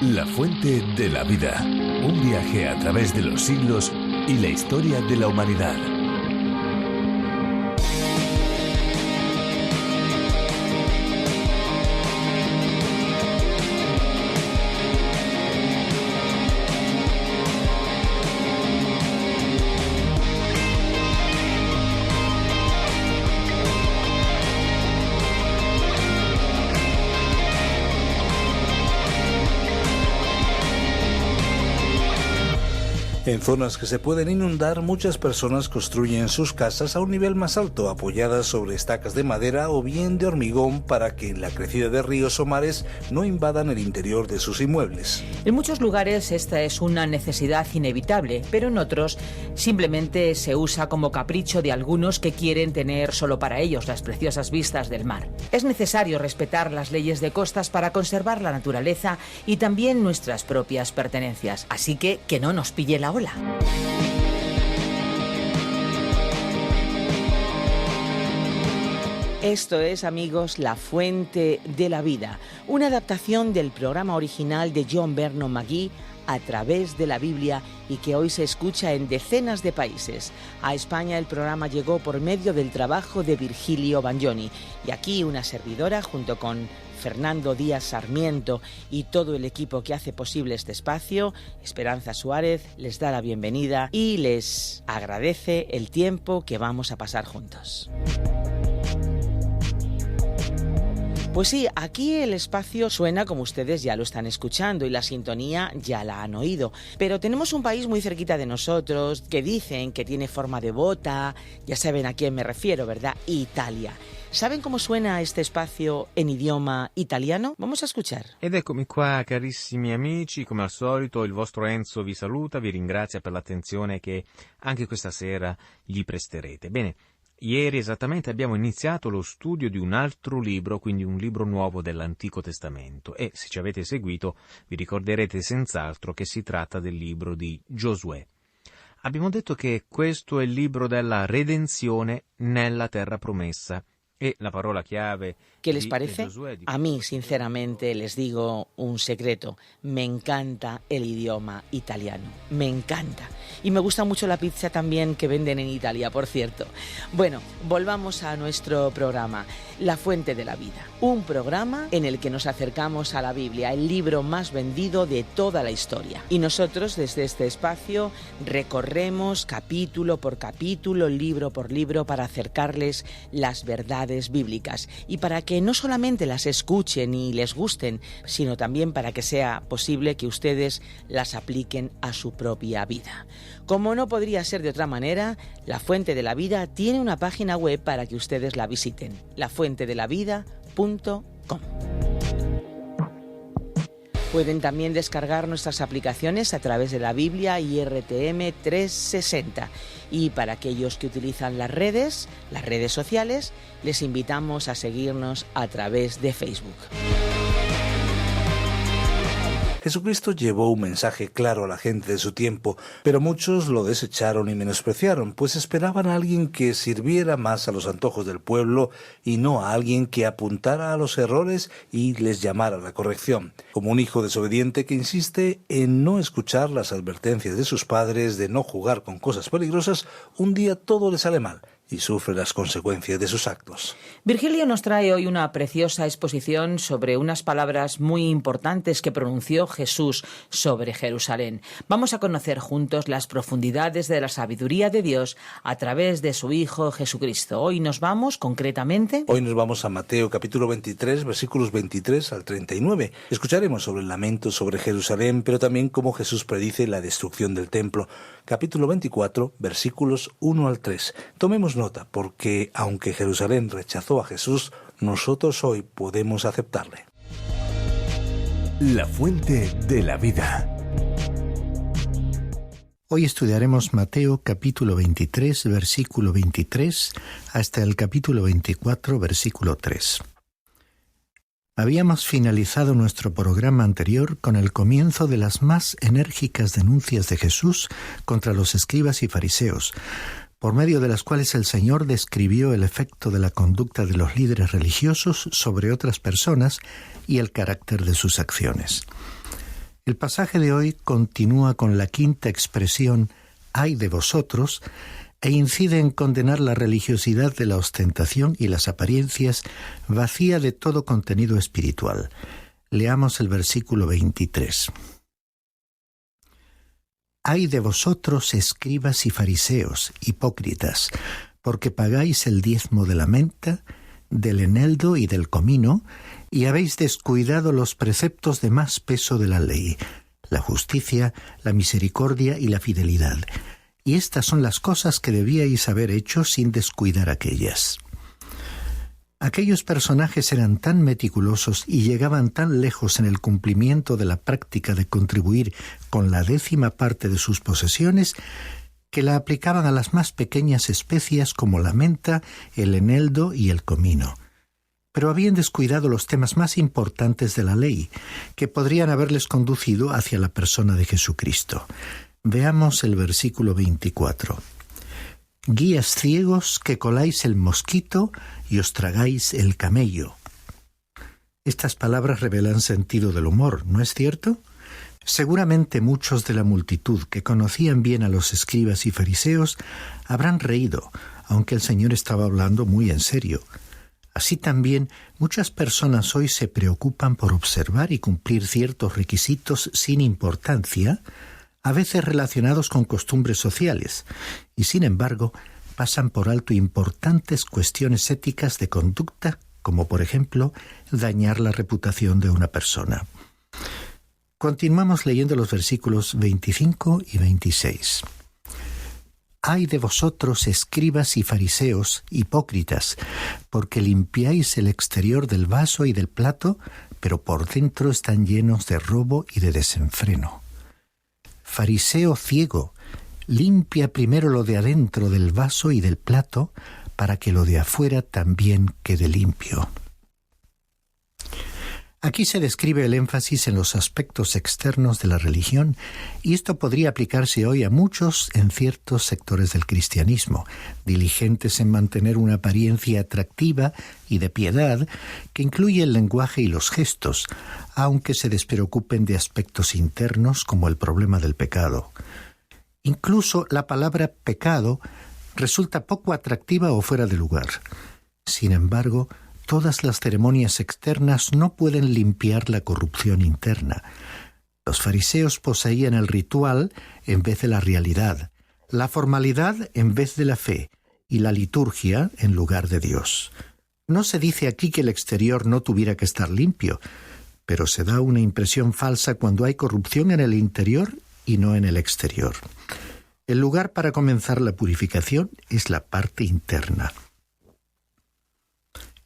La fuente de la vida. Un viaje a través de los siglos y la historia de la humanidad. En zonas que se pueden inundar, muchas personas construyen sus casas a un nivel más alto, apoyadas sobre estacas de madera o bien de hormigón para que la crecida de ríos o mares no invadan el interior de sus inmuebles. En muchos lugares esta es una necesidad inevitable, pero en otros simplemente se usa como capricho de algunos que quieren tener solo para ellos las preciosas vistas del mar. Es necesario respetar las leyes de costas para conservar la naturaleza y también nuestras propias pertenencias, así que no nos pille la ola. Esto es, amigos, La Fuente de la Vida, una adaptación del programa original de John Vernon McGee a través de la Biblia y que hoy se escucha en decenas de países. A España el programa llegó por medio del trabajo de Virgilio Bagnoni y aquí una servidora junto con Fernando Díaz Sarmiento y todo el equipo que hace posible este espacio, Esperanza Suárez, les da la bienvenida y les agradece el tiempo que vamos a pasar juntos. Pues sí, aquí el espacio suena como ustedes ya lo están escuchando y la sintonía ya la han oído. Pero tenemos un país muy cerquita de nosotros que dicen que tiene forma de bota, ya saben a quién me refiero, ¿verdad? Italia. ¿Saben cómo suena este espacio en idioma italiano? Vamos a escuchar. Ed eccomi qua, carissimi amici, come al solito il vostro Enzo vi saluta, vi ringrazia per l'attenzione che anche questa sera gli presterete. Bene, ieri esattamente abbiamo iniziato lo studio di un altro libro, quindi un libro nuovo dell'Antico Testamento e se ci avete seguito vi ricorderete senz'altro che si tratta del libro di Giosuè. Abbiamo detto che questo è il libro della redenzione nella terra promessa. E la parola clave. ¿Qué les parece? A mí, sinceramente, les digo un secreto. Me encanta el idioma italiano. Me encanta. Y me gusta mucho la pizza también que venden en Italia, por cierto. Bueno, volvamos a nuestro programa, La Fuente de la Vida. Un programa en el que nos acercamos a la Biblia, el libro más vendido de toda la historia. Y nosotros, desde este espacio, recorremos capítulo por capítulo, libro por libro, para acercarles las verdades bíblicas y para que no solamente las escuchen y les gusten, sino también para que sea posible que ustedes las apliquen a su propia vida. Como no podría ser de otra manera, La Fuente de la Vida tiene una página web para que ustedes la visiten, lafuentedelavida.com. Pueden también descargar nuestras aplicaciones a través de la Biblia y RTM 360. Y para aquellos que utilizan las redes sociales, les invitamos a seguirnos a través de Facebook. Jesucristo llevó un mensaje claro a la gente de su tiempo, pero muchos lo desecharon y menospreciaron, pues esperaban a alguien que sirviera más a los antojos del pueblo y no a alguien que apuntara a los errores y les llamara a la corrección. Como un hijo desobediente que insiste en no escuchar las advertencias de sus padres de no jugar con cosas peligrosas, un día todo le sale mal y sufre las consecuencias de sus actos. Virgilio nos trae hoy una preciosa exposición sobre unas palabras muy importantes que pronunció Jesús sobre Jerusalén. Vamos a conocer juntos las profundidades de la sabiduría de Dios a través de su Hijo Jesucristo. Hoy nos vamos concretamente... Hoy nos vamos a Mateo capítulo 23, versículos 23 al 39. Escucharemos sobre el lamento sobre Jerusalén, pero también cómo Jesús predice la destrucción del templo. Capítulo 24, versículos 1 al 3. Tomemos nota, porque aunque Jerusalén rechazó a Jesús, nosotros hoy podemos aceptarle. La Fuente de la Vida. Hoy estudiaremos Mateo capítulo 23, versículo 23, hasta el capítulo 24, versículo 3. Habíamos finalizado nuestro programa anterior con el comienzo de las más enérgicas denuncias de Jesús contra los escribas y fariseos, por medio de las cuales el Señor describió el efecto de la conducta de los líderes religiosos sobre otras personas y el carácter de sus acciones. El pasaje de hoy continúa con la quinta expresión «ay de vosotros» e incide en condenar la religiosidad de la ostentación y las apariencias vacía de todo contenido espiritual. Leamos el versículo 23. «Ay de vosotros, escribas y fariseos, hipócritas, porque pagáis el diezmo de la menta, del eneldo y del comino, y habéis descuidado los preceptos de más peso de la ley, la justicia, la misericordia y la fidelidad. Y estas son las cosas que debíais haber hecho sin descuidar aquellas». Aquellos personajes eran tan meticulosos y llegaban tan lejos en el cumplimiento de la práctica de contribuir con la 10ª parte de sus posesiones, que la aplicaban a las más pequeñas especias como la menta, el eneldo y el comino. Pero habían descuidado los temas más importantes de la ley, que podrían haberles conducido hacia la persona de Jesucristo. Veamos el versículo 24. «Guías ciegos que coláis el mosquito y os tragáis el camello». Estas palabras revelan sentido del humor, ¿no es cierto? Seguramente muchos de la multitud que conocían bien a los escribas y fariseos habrán reído, aunque el Señor estaba hablando muy en serio. Así también, muchas personas hoy se preocupan por observar y cumplir ciertos requisitos sin importancia, a veces relacionados con costumbres sociales, y sin embargo pasan por alto importantes cuestiones éticas de conducta, como por ejemplo dañar la reputación de una persona. Continuamos leyendo los versículos 25 y 26. «Ay de vosotros, escribas y fariseos, hipócritas, porque limpiáis el exterior del vaso y del plato, pero por dentro están llenos de robo y de desenfreno». Fariseo ciego, limpia primero lo de adentro del vaso y del plato, para que lo de afuera también quede limpio. Aquí se describe el énfasis en los aspectos externos de la religión, y esto podría aplicarse hoy a muchos en ciertos sectores del cristianismo, diligentes en mantener una apariencia atractiva y de piedad que incluye el lenguaje y los gestos, aunque se despreocupen de aspectos internos como el problema del pecado. Incluso la palabra pecado resulta poco atractiva o fuera de lugar. Sin embargo, todas las ceremonias externas no pueden limpiar la corrupción interna. Los fariseos poseían el ritual en vez de la realidad, la formalidad en vez de la fe y la liturgia en lugar de Dios. No se dice aquí que el exterior no tuviera que estar limpio, pero se da una impresión falsa cuando hay corrupción en el interior y no en el exterior. El lugar para comenzar la purificación es la parte interna.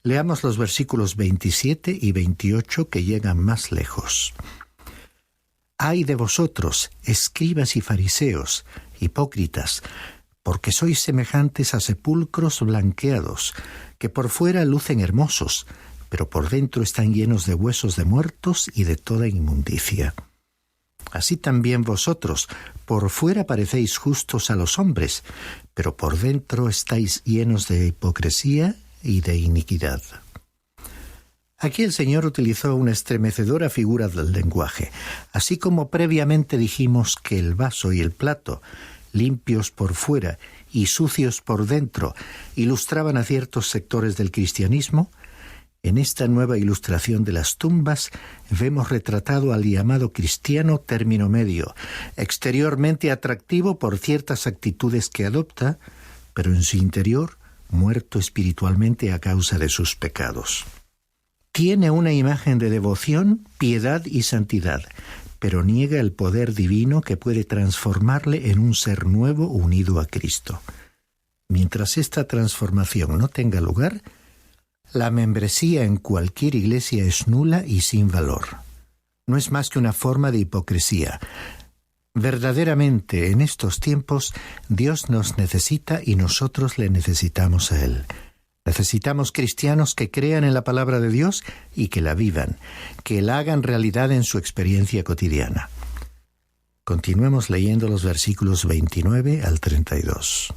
Leamos los versículos 27 y 28 que llegan más lejos. «Ay de vosotros, escribas y fariseos, hipócritas, porque sois semejantes a sepulcros blanqueados, que por fuera lucen hermosos, pero por dentro están llenos de huesos de muertos y de toda inmundicia. Así también vosotros, por fuera parecéis justos a los hombres, pero por dentro estáis llenos de hipocresía y de iniquidad». Aquí el Señor utilizó una estremecedora figura del lenguaje. Así como previamente dijimos que el vaso y el plato, limpios por fuera y sucios por dentro, ilustraban a ciertos sectores del cristianismo, en esta nueva ilustración de las tumbas vemos retratado al llamado cristiano término medio, exteriormente atractivo por ciertas actitudes que adopta, pero en su interior muerto espiritualmente a causa de sus pecados. Tiene una imagen de devoción, piedad y santidad, pero niega el poder divino que puede transformarle en un ser nuevo unido a Cristo. Mientras esta transformación no tenga lugar, la membresía en cualquier iglesia es nula y sin valor. No es más que una forma de hipocresía. Verdaderamente, en estos tiempos, Dios nos necesita y nosotros le necesitamos a Él. Necesitamos cristianos que crean en la palabra de Dios y que la vivan, que la hagan realidad en su experiencia cotidiana. Continuemos leyendo los versículos 29 al 32.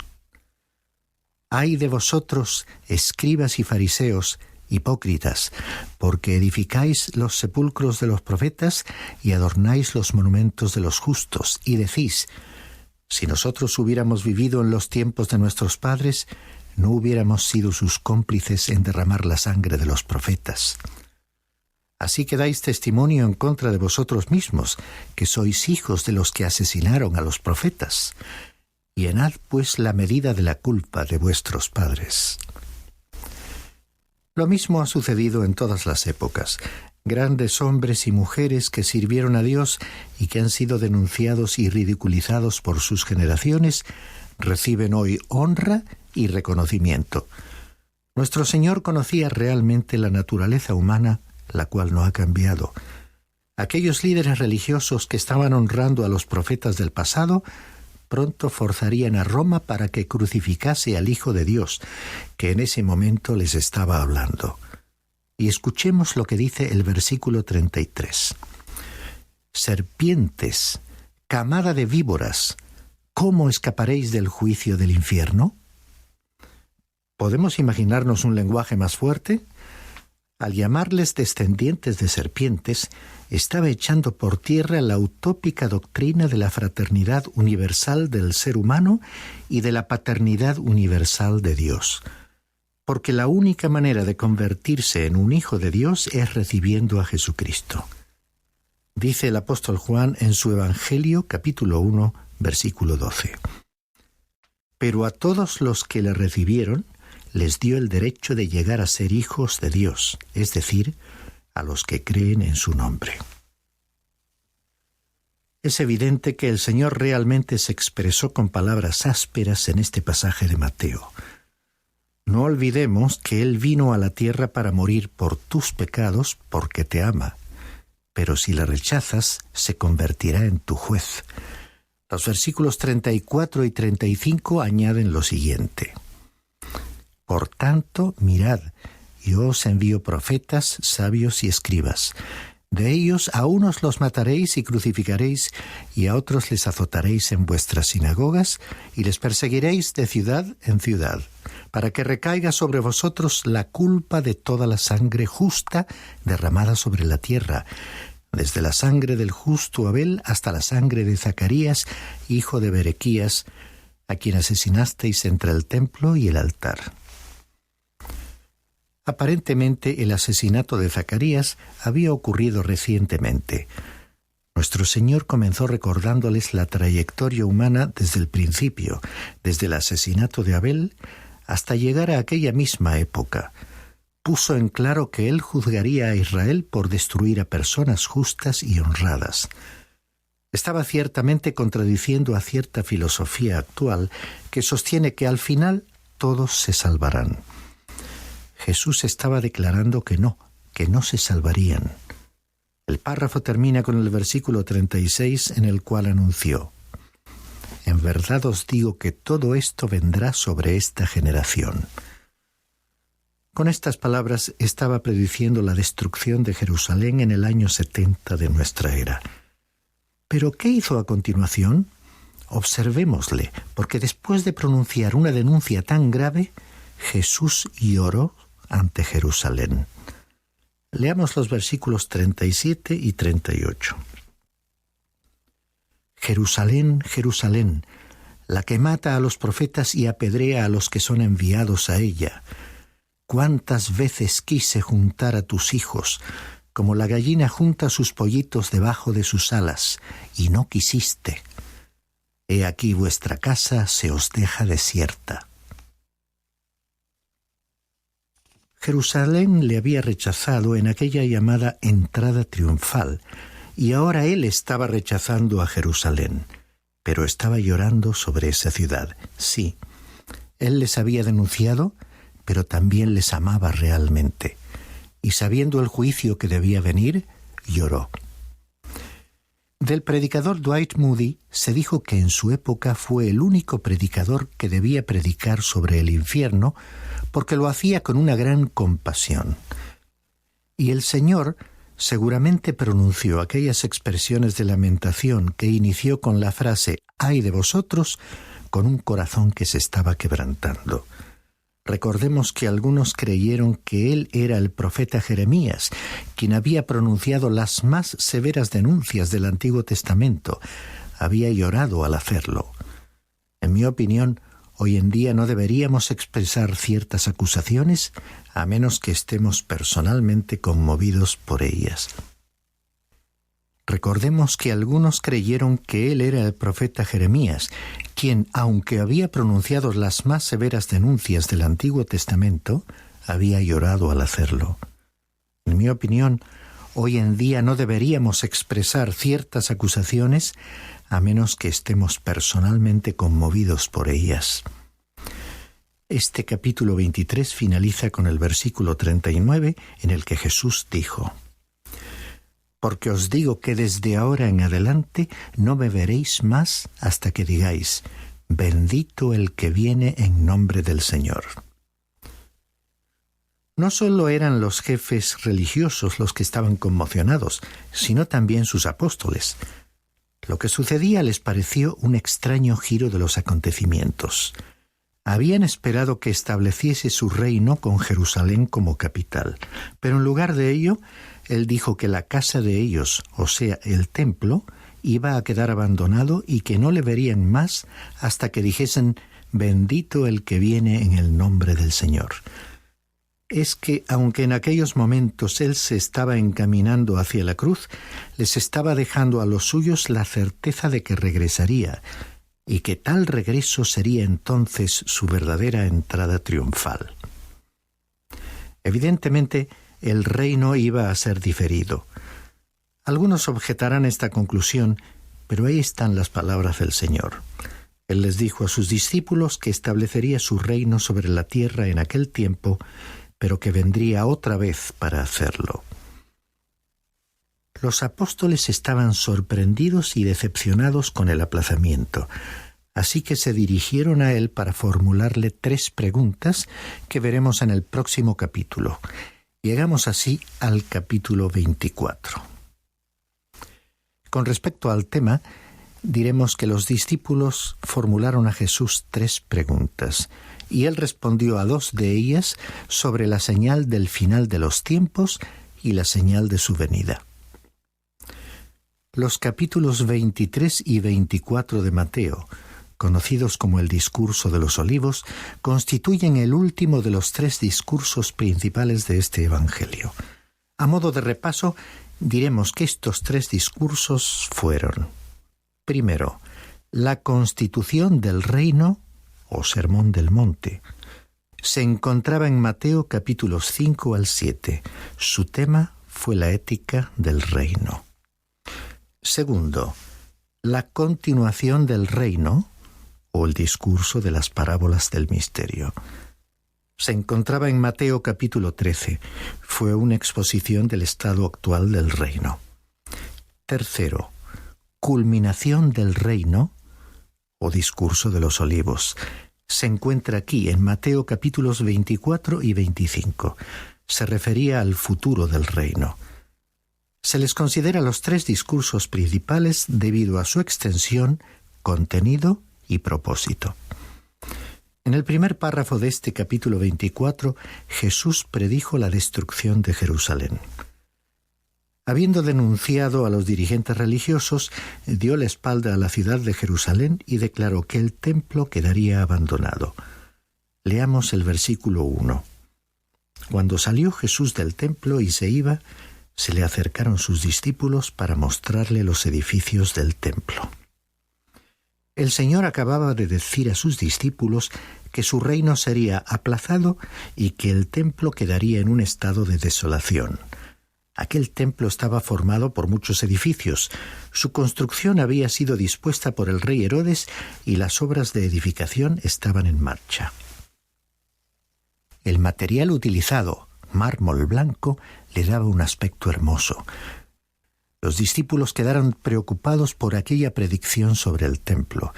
«Ay de vosotros, escribas y fariseos, hipócritas, porque edificáis los sepulcros de los profetas y adornáis los monumentos de los justos, y decís: si nosotros hubiéramos vivido en los tiempos de nuestros padres, no hubiéramos sido sus cómplices en derramar la sangre de los profetas. Así que dais testimonio en contra de vosotros mismos, que sois hijos de los que asesinaron a los profetas. Llenad pues la medida de la culpa de vuestros padres. Lo mismo ha sucedido en todas las épocas. Grandes hombres y mujeres que sirvieron a Dios y que han sido denunciados y ridiculizados por sus generaciones, reciben hoy honra y reconocimiento. Nuestro Señor conocía realmente la naturaleza humana, la cual no ha cambiado. Aquellos líderes religiosos que estaban honrando a los profetas del pasado pronto forzarían a Roma para que crucificase al Hijo de Dios, que en ese momento les estaba hablando. Y escuchemos lo que dice el versículo 33. Serpientes, camada de víboras, ¿cómo escaparéis del juicio del infierno? ¿Podemos imaginarnos un lenguaje más fuerte? Al llamarles descendientes de serpientes, estaba echando por tierra la utópica doctrina de la fraternidad universal del ser humano y de la paternidad universal de Dios. Porque la única manera de convertirse en un hijo de Dios es recibiendo a Jesucristo. Dice el apóstol Juan en su Evangelio, capítulo 1, versículo 12. Pero a todos los que le recibieron, les dio el derecho de llegar a ser hijos de Dios, es decir, a los que creen en su nombre. Es evidente que el Señor realmente se expresó con palabras ásperas en este pasaje de Mateo. No olvidemos que Él vino a la tierra para morir por tus pecados porque te ama, pero si le rechazas, se convertirá en tu juez. Los versículos 34 y 35 añaden lo siguiente. Por tanto, mirad, yo os envío profetas, sabios y escribas. De ellos a unos los mataréis y crucificaréis, y a otros les azotaréis en vuestras sinagogas, y les perseguiréis de ciudad en ciudad, para que recaiga sobre vosotros la culpa de toda la sangre justa derramada sobre la tierra, desde la sangre del justo Abel hasta la sangre de Zacarías, hijo de Berequías, a quien asesinasteis entre el templo y el altar. Aparentemente el asesinato de Zacarías había ocurrido recientemente. Nuestro Señor comenzó recordándoles la trayectoria humana desde el principio, desde el asesinato de Abel hasta llegar a aquella misma época. Puso en claro que Él juzgaría a Israel por destruir a personas justas y honradas. Estaba ciertamente contradiciendo a cierta filosofía actual que sostiene que al final todos se salvarán. Jesús estaba declarando que no se salvarían. El párrafo termina con el versículo 36 en el cual anunció: En verdad os digo que todo esto vendrá sobre esta generación. Con estas palabras estaba prediciendo la destrucción de Jerusalén en el año 70 de nuestra era. ¿Pero qué hizo a continuación? Observémosle, porque después de pronunciar una denuncia tan grave, Jesús lloró ante Jerusalén. Leamos los versículos 37 y 38. Jerusalén, Jerusalén, la que mata a los profetas y apedrea a los que son enviados a ella. ¿Cuántas veces quise juntar a tus hijos, como la gallina junta sus pollitos debajo de sus alas, y no quisiste? He aquí vuestra casa se os deja desierta. Jerusalén le había rechazado en aquella llamada entrada triunfal, y ahora él estaba rechazando a Jerusalén, pero estaba llorando sobre esa ciudad. Sí, él les había denunciado, pero también les amaba realmente, y sabiendo el juicio que debía venir, lloró. Del predicador Dwight Moody se dijo que en su época fue el único predicador que debía predicar sobre el infierno, porque lo hacía con una gran compasión. Y el Señor seguramente pronunció aquellas expresiones de lamentación que inició con la frase «ay de vosotros», con un corazón que se estaba quebrantando. Recordemos que algunos creyeron que él era el profeta Jeremías, quien había pronunciado las más severas denuncias del Antiguo Testamento. Había llorado al hacerlo. En mi opinión, hoy en día no deberíamos expresar ciertas acusaciones a menos que estemos personalmente conmovidos por ellas. Recordemos que algunos creyeron que él era el profeta Jeremías, quien, aunque había pronunciado las más severas denuncias del Antiguo Testamento, había llorado al hacerlo. En mi opinión, hoy en día no deberíamos expresar ciertas acusaciones a menos que estemos personalmente conmovidos por ellas. Este capítulo 23 finaliza con el versículo 39, en el que Jesús dijo: «Porque os digo que desde ahora en adelante no me veréis más hasta que digáis: bendito el que viene en nombre del Señor». No solo eran los jefes religiosos los que estaban conmocionados, sino también sus apóstoles. Lo que sucedía les pareció un extraño giro de los acontecimientos. Habían esperado que estableciese su reino con Jerusalén como capital, pero en lugar de ello, él dijo que la casa de ellos, o sea, el templo, iba a quedar abandonado y que no le verían más hasta que dijesen: bendito el que viene en el nombre del Señor. Es que, aunque en aquellos momentos él se estaba encaminando hacia la cruz, les estaba dejando a los suyos la certeza de que regresaría, y que tal regreso sería entonces su verdadera entrada triunfal. Evidentemente, el reino iba a ser diferido. Algunos objetarán esta conclusión, pero ahí están las palabras del Señor. Él les dijo a sus discípulos que establecería su reino sobre la tierra en aquel tiempo, pero que vendría otra vez para hacerlo. Los apóstoles estaban sorprendidos y decepcionados con el aplazamiento, así que se dirigieron a él para formularle 3 preguntas que veremos en el próximo capítulo. Llegamos así al capítulo 24. Con respecto al tema, diremos que los discípulos formularon a Jesús 3 preguntas, y él respondió a 2 de ellas sobre la señal del final de los tiempos y la señal de su venida. Los capítulos 23 y 24 de Mateo, conocidos como el Discurso de los Olivos, constituyen el último de los 3 discursos principales de este Evangelio. A modo de repaso, diremos que estos 3 discursos fueron: primero, la constitución del reino o Sermón del Monte. Se encontraba en Mateo capítulos 5 al 7. Su tema fue la ética del reino. Segundo, la continuación del reino o el discurso de las parábolas del misterio. Se encontraba en Mateo capítulo 13. Fue una exposición del estado actual del reino. Tercero, culminación del reino o discurso de los olivos. Se encuentra aquí en Mateo capítulos 24 y 25. Se refería al futuro del reino. Se les considera los 3 discursos principales debido a su extensión, contenido y propósito. En el primer párrafo de este capítulo 24, Jesús predijo la destrucción de Jerusalén. Habiendo denunciado a los dirigentes religiosos, dio la espalda a la ciudad de Jerusalén y declaró que el templo quedaría abandonado. Leamos el versículo 1. Cuando salió Jesús del templo y se iba, se le acercaron sus discípulos para mostrarle los edificios del templo. El Señor acababa de decir a sus discípulos que su reino sería aplazado y que el templo quedaría en un estado de desolación. Aquel templo estaba formado por muchos edificios. Su construcción había sido dispuesta por el rey Herodes y las obras de edificación estaban en marcha. El material utilizado, mármol blanco, le daba un aspecto hermoso. Los discípulos quedaron preocupados por aquella predicción sobre el templo,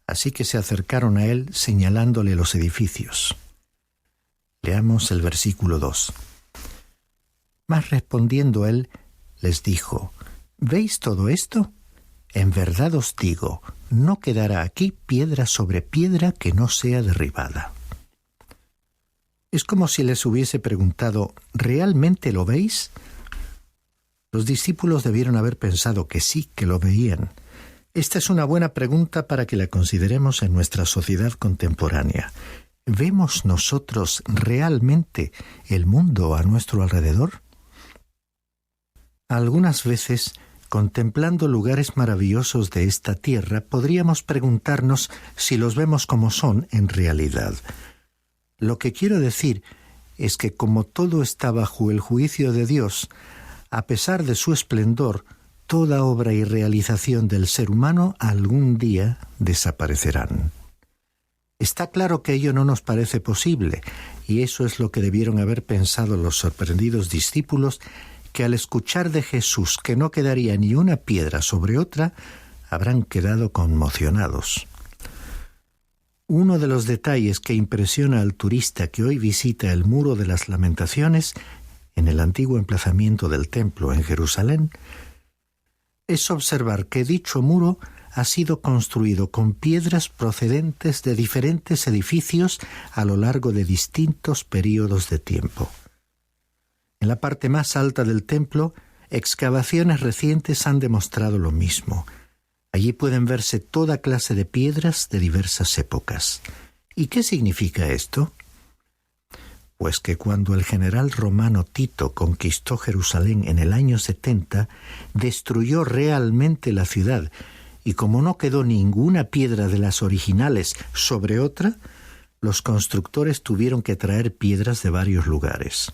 así que se acercaron a él señalándole los edificios. Leamos el versículo 2. Mas respondiendo él, les dijo: ¿Veis todo esto? En verdad os digo, no quedará aquí piedra sobre piedra que no sea derribada. Es como si les hubiese preguntado, ¿realmente lo veis? Los discípulos debieron haber pensado que sí, que lo veían. Esta es una buena pregunta para que la consideremos en nuestra sociedad contemporánea. ¿Vemos nosotros realmente el mundo a nuestro alrededor? Algunas veces, contemplando lugares maravillosos de esta tierra, podríamos preguntarnos si los vemos como son en realidad. Lo que quiero decir es que como todo está bajo el juicio de Dios, a pesar de su esplendor, toda obra y realización del ser humano algún día desaparecerán. Está claro que ello no nos parece posible, y eso es lo que debieron haber pensado los sorprendidos discípulos, que al escuchar de Jesús que no quedaría ni una piedra sobre otra, habrán quedado conmocionados. Uno de los detalles que impresiona al turista que hoy visita el Muro de las Lamentaciones, en el antiguo emplazamiento del templo en Jerusalén, es observar que dicho muro ha sido construido con piedras procedentes de diferentes edificios a lo largo de distintos períodos de tiempo. En la parte más alta del templo, excavaciones recientes han demostrado lo mismo. Allí pueden verse toda clase de piedras de diversas épocas. ¿Y qué significa esto? Pues que cuando el general romano Tito conquistó Jerusalén en el año 70, destruyó realmente la ciudad, y como no quedó ninguna piedra de las originales sobre otra, los constructores tuvieron que traer piedras de varios lugares.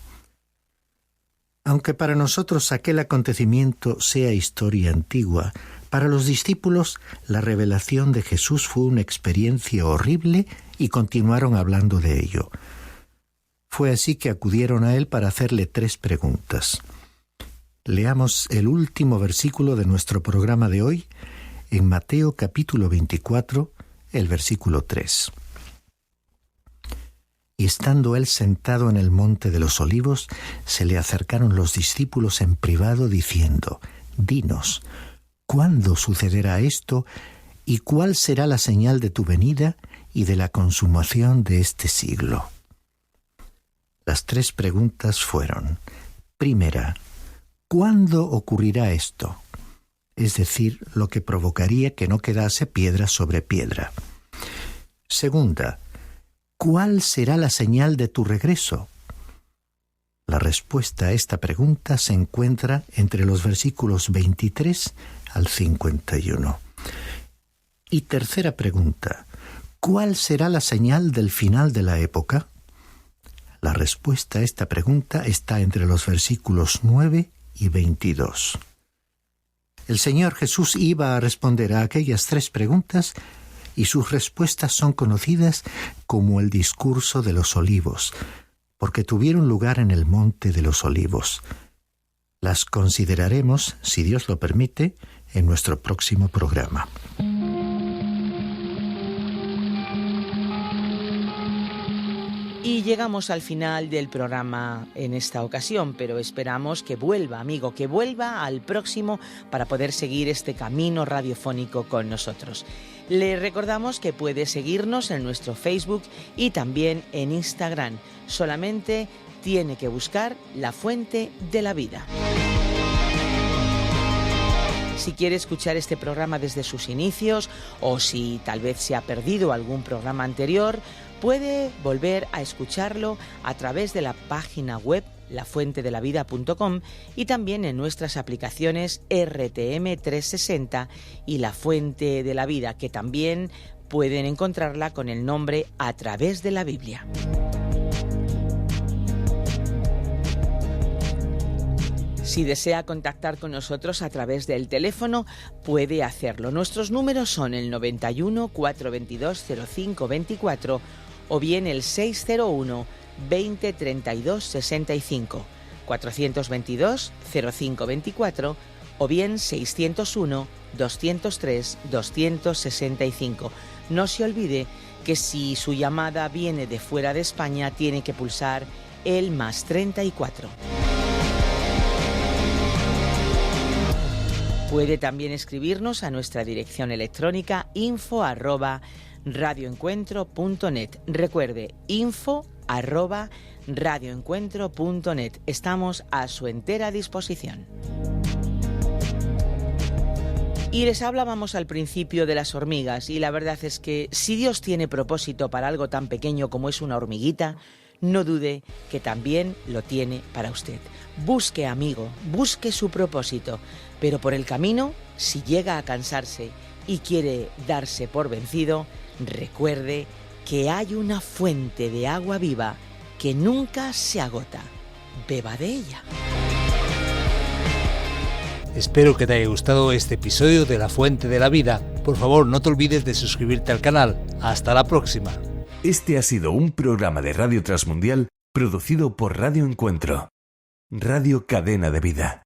Aunque para nosotros aquel acontecimiento sea historia antigua, para los discípulos la revelación de Jesús fue una experiencia horrible y continuaron hablando de ello. Fue así que acudieron a él para hacerle 3 preguntas. Leamos el último versículo de nuestro programa de hoy, en Mateo capítulo 24, el versículo 3. Y estando él sentado en el monte de los Olivos, se le acercaron los discípulos en privado diciendo, «Dinos, ¿cuándo sucederá esto y cuál será la señal de tu venida y de la consumación de este siglo?» Las 3 preguntas fueron: primera, ¿cuándo ocurrirá esto? Es decir, lo que provocaría que no quedase piedra sobre piedra. Segunda, ¿cuál será la señal de tu regreso? La respuesta a esta pregunta se encuentra entre los versículos 23 al 51. Y tercera pregunta, ¿cuál será la señal del final de la época? La respuesta a esta pregunta está entre los versículos 9 y 22. El Señor Jesús iba a responder a aquellas 3 preguntas y sus respuestas son conocidas como el discurso de los olivos, porque tuvieron lugar en el monte de los olivos. Las consideraremos, si Dios lo permite, en nuestro próximo programa. Y llegamos al final del programa en esta ocasión, pero esperamos que vuelva, amigo, que vuelva al próximo para poder seguir este camino radiofónico con nosotros. Le recordamos que puede seguirnos en nuestro Facebook y también en Instagram. Solamente tiene que buscar La Fuente de la Vida. Si quiere escuchar este programa desde sus inicios o si tal vez se ha perdido algún programa anterior, puede volver a escucharlo a través de la página web lafuentedelavida.com y también en nuestras aplicaciones RTM 360 y La Fuente de la Vida, que también pueden encontrarla con el nombre A Través de la Biblia. Si desea contactar con nosotros a través del teléfono, puede hacerlo. Nuestros números son el 91 422 0524 o bien el 601 20 32 65, 422 0524 o bien 601 203 265. No se olvide que si su llamada viene de fuera de España, tiene que pulsar el más 34. Puede también escribirnos a nuestra dirección electrónica info@radioencuentro.net. Recuerde, info@radioencuentro.net. radioencuentro.net. Estamos a su entera disposición. Y les hablábamos al principio de las hormigas, y la verdad es que si Dios tiene propósito para algo tan pequeño como es una hormiguita, no dude que también lo tiene para usted. Busque, amigo, busque su propósito, pero por el camino, si llega a cansarse y quiere darse por vencido, recuerde que hay una fuente de agua viva que nunca se agota. Beba de ella. Espero que te haya gustado este episodio de La Fuente de la Vida. Por favor, no te olvides de suscribirte al canal. Hasta la próxima. Este ha sido un programa de Radio Transmundial producido por Radio Encuentro, Radio Cadena de Vida.